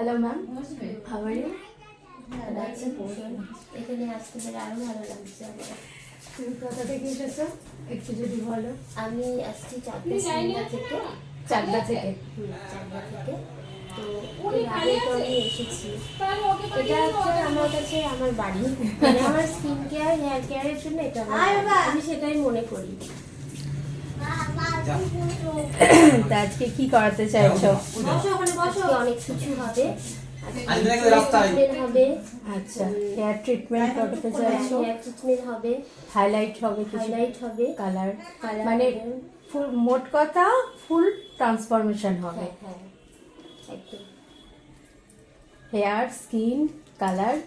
Hello ma'am, how are you? এখানে আসতে পেরে আরো ভালো লাগছে আমার। তুমি কোথা থেকে এসেছো একটু যদি বলো। আমি আসছি চাকদা থেকে। চাকদা থেকে। চাকদা থেকে। তো এর আগে তো আমি এসেছি। এটা হচ্ছে আমার কাছে আমার বাড়ি, মানে আমার স্কিন কেয়ার হেয়ার কেয়ারের জন্য এটা আমার বাড়ি। আমি সেটাই মনে করি। তা আজকে কি করাতে চাইছো? আজকে অনেক কিছু হবে। হবে, আচ্ছা, হেয়ার ট্রিটমেন্ট করাতে চাইছো? হেয়ার ট্রিটমেন্ট হবে, হাইলাইট হবে, হাইলাইট হবে, কালার, কালার মানে হবে। ফুল, মোট কথা ফুল ট্রান্সফরমেশন হবে। হ্যাঁ একদম। Hair, skin, colour.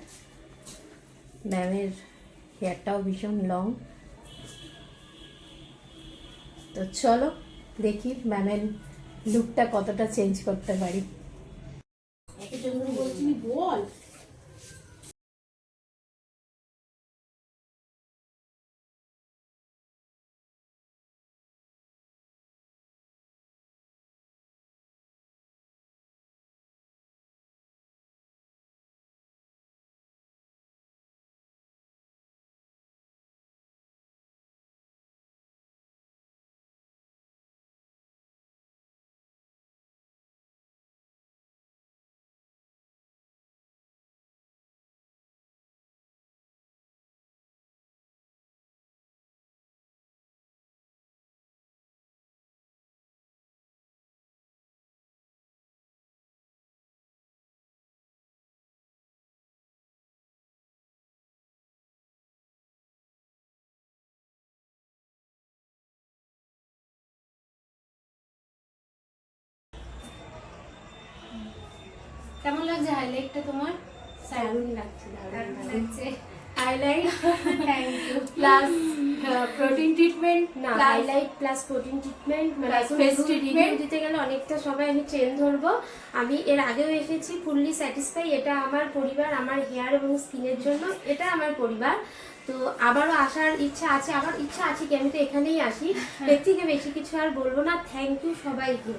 ম্যামের হেয়ারটাও ভীষণ লং। তো চলো দেখি ম্যামের লুকটা কতটা চেঞ্জ করতে পারি। বল। কেমন লাগছে হাইলাইটটা তোমার? দারুণ লাগছে, দারুণ লাগছে। Highlight thank you. Plus protein treatment, না, হাইলাইট প্লাস প্রোটিন ট্রিটমেন্ট, মানে Plus এখন face রিভিউ treatment। দিতে গেলে অনেকটা সবাই আমি চেন ধরবো। আমি এর আগেও এসেছি, ফুললি স্যাটিসফাই। এটা আমার পরিবার, আমার হেয়ার এবং স্কিনের জন্য এটা আমার পরিবার। তো আবারও আসার ইচ্ছা আছে, আমার ইচ্ছা আছে কি আমি তো এখানেই আসি। এর থেকে বেশি কিছু আর বলবো না। থ্যাংক ইউ সবাইকে,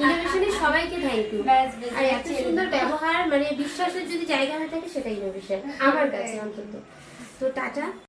ইনোভেশনের সবাইকে থ্যাংক ইউ। ব্যাস, ব্যাস, আর এত সুন্দর ব্যবহার, মানে বিশ্বাসের যদি জায়গা হয়ে থাকে সেটা ইনোভেশন আমার কাছে অন্তত। তো টাটা।